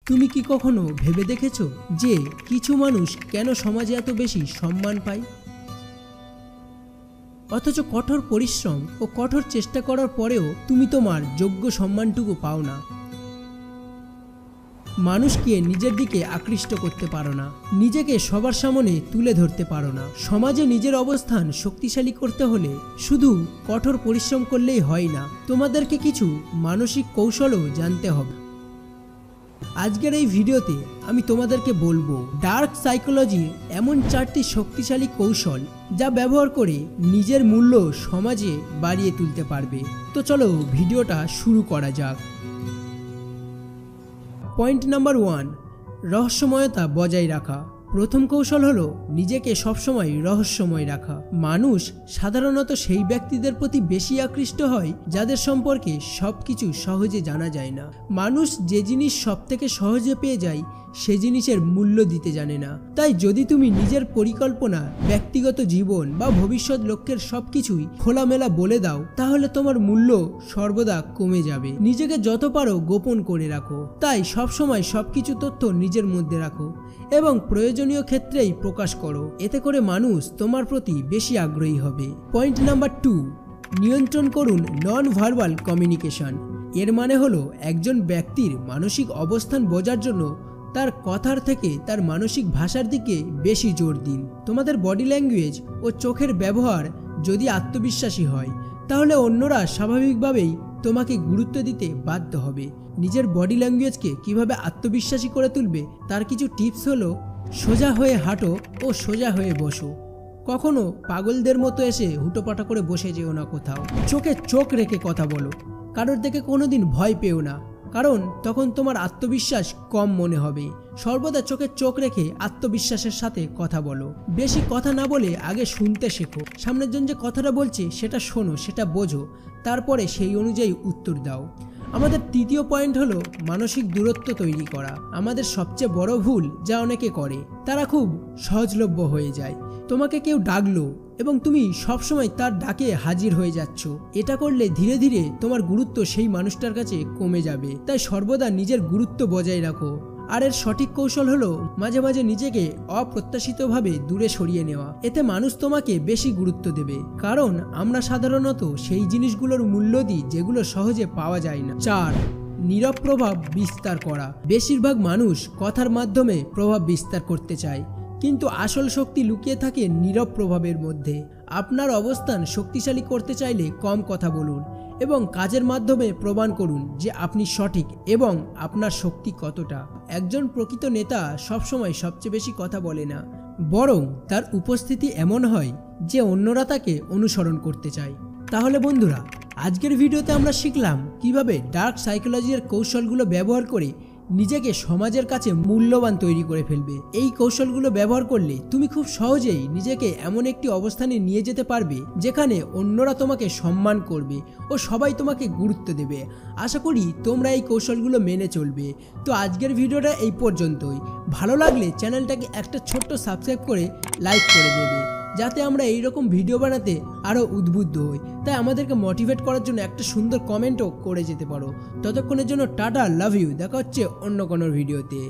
তুমি কি কখনো ভেবে দেখেছো যে কিছু মানুষ কেন সমাজে এত বেশি সম্মান পায়, অথচ কঠোর পরিশ্রম ও কঠোর চেষ্টা করার পরেও তুমি তোমার যোগ্য সম্মানটুকু পাও না? মানুষকে নিজের দিকে আকৃষ্ট করতে পারো না, নিজেকে সবার সামনে তুলে ধরতে পারো না। সমাজে নিজের অবস্থান শক্তিশালী করতে হলে শুধু কঠোর পরিশ্রম করলেই হয় না, তোমাদেরকে কিছু মানসিক কৌশলও জানতে হবে। আজকের এই ভিডিওতে আমি তোমাদেরকে বলবো ডার্ক সাইকোলজির এমন 4টি শক্তিশালী কৌশল যা ব্যবহার করে নিজের মূল্য সমাজে বাড়িয়ে তুলতে পারবে। তো চলো ভিডিওটা শুরু করা যাক। পয়েন্ট নাম্বার 1, রহস্যময়তা বজায় রাখা। প্রথম কৌশল হলো নিজেকে সবসময় রহস্যময় রাখা। মানুষ সাধারণত সেই ব্যক্তিদের প্রতি বেশি আকৃষ্ট হয় যাদের সম্পর্কে সবকিছু সহজে জানা যায় না। মানুষ যে জিনিস সবথেকে সহজে পেয়ে যায় সে জিনিসের মূল্য দিতে জানে না। তাই যদি তুমি নিজের পরিকল্পনা, ব্যক্তিগত জীবন বা ভবিষ্যৎ লক্ষ্যের সবকিছুই খোলামেলা বলে দাও, তাহলে তোমার মূল্য সর্বদা কমে যাবে। নিজেকে যত পারো গোপন করে রাখো, তাই সবসময় সবকিছু তথ্য নিজের মধ্যে রাখো এবং প্রয়োজনীয় ক্ষেত্রেই প্রকাশ করো। এতে করে মানুষ তোমার প্রতি বেশি আগ্রহী হবে। পয়েন্ট নাম্বার 2, নিয়ন্ত্রণ করুন নন ভার্বাল কমিউনিকেশন। এর মানে হলো একজন ব্যক্তির মানসিক অবস্থান বোঝার জন্য তার কথার থেকে তার মানসিক ভাষার দিকে বেশি জোর দিন। তোমাদের বডি ল্যাঙ্গুয়েজ ও চোখের ব্যবহার যদি আত্মবিশ্বাসী হয়, তাহলে অন্যরা স্বাভাবিকভাবেই তোমাকে গুরুত্ব দিতে বাধ্য হবে। নিজের বডি ল্যাঙ্গুয়েজকে কিভাবে আত্মবিশ্বাসী করে তুলবে তার কিছু টিপস হলো: সোজা হয়ে হাঁটো ও সোজা হয়ে বসো। কখনো পাগলদের মতো এসে হুটোপাটা করে বসে যেও না কোথাও। চোখে চোখ রেখে কথা বলো, কারোর দেখে কোনোদিন ভয় পেও না, কারণ তখন তোমার আত্মবিশ্বাস কম মনে হবে। সর্বদা চোখে চোখ রেখে আত্মবিশ্বাসের সাথে কথা বলো। বেশি কথা না বলে আগে শুনতে শেখো। সামনের জন যে কথাটা বলছে সেটা শোনো, সেটা বোঝো, তারপরে সেই অনুযায়ী উত্তর দাও। আমাদের তৃতীয় পয়েন্ট হলো মানসিক দূরত্ব তৈরি করা। আমাদের সবচেয়ে বড় ভুল যা অনেকে করে, তারা খুব সহজলভ্য হয়ে যায়। তোমাকে কেউ ডাকলো এবং তুমি সবসময় তার ডাকে হাজির হয়ে যাচ্ছ। এটা করলে ধীরে ধীরে তোমার গুরুত্ব সেই মানুষটার কাছে কমে যাবে। তাই সর্বদা নিজের গুরুত্ব বজায় রাখো। আর এর সঠিক কৌশল হলো মাঝে মাঝে নিজেকে অপ্রত্যাশিতভাবে দূরে সরিয়ে নেওয়া। এতে মানুষ তোমাকে বেশি গুরুত্ব দেবে, কারণ আমরা সাধারণত সেই জিনিসগুলোর মূল্য দিই যেগুলো সহজে পাওয়া যায় না। 4, নীরব প্রভাব বিস্তার করা। বেশিরভাগ মানুষ কথার মাধ্যমে প্রভাব বিস্তার করতে চায়, কিন্তু আসল শক্তি লুকিয়ে থাকে নীরব প্রভাবের মধ্যে। আপনার অবস্থান শক্তিশালী করতে চাইলে কম কথা বলুন এবং কাজের মাধ্যমে প্রমাণ করুন যে আপনি সঠিক এবং আপনার শক্তি কতটা। একজন প্রকৃত নেতা সবসময় সবচেয়ে বেশি কথা বলে না, বরং তার উপস্থিতি এমন হয় যে অন্যরা তাকে অনুসরণ করতে চায়। তাহলে বন্ধুরা, আজকের ভিডিওতে আমরা শিখলাম কিভাবে ডার্ক সাইকোলজির কৌশলগুলো ব্যবহার করে নিজেকে সমাজের কাছে মূল্যবান তৈরি করে ফেলবে। এই কৌশলগুলো ব্যবহার করলে তুমি খুব সহজেই নিজেকে এমন একটি অবস্থানে নিয়ে যেতে পারবে যেখানে অন্যরা তোমাকে সম্মান করবে ও সবাই তোমাকে গুরুত্ব দেবে। আশা করি তোমরা এই কৌশলগুলো মেনে চলবে। তো আজকের ভিডিওটা এই পর্যন্তই। ভালো লাগলে চ্যানেলটাকে একটা ছোট্ট সাবস্ক্রাইব করে লাইক করে দেবে, যাতে আমরা এইরকম ভিডিও বানাতে আরও উদ্বুদ্ধ হই। তাই আমাদেরকে মোটিভেট করার জন্য একটা সুন্দর কমেন্টও করে যেতে পারো। ততক্ষণের জন্য টাটা, লাভ ইউ। দেখা হচ্ছে অন্য কোনো ভিডিওতে।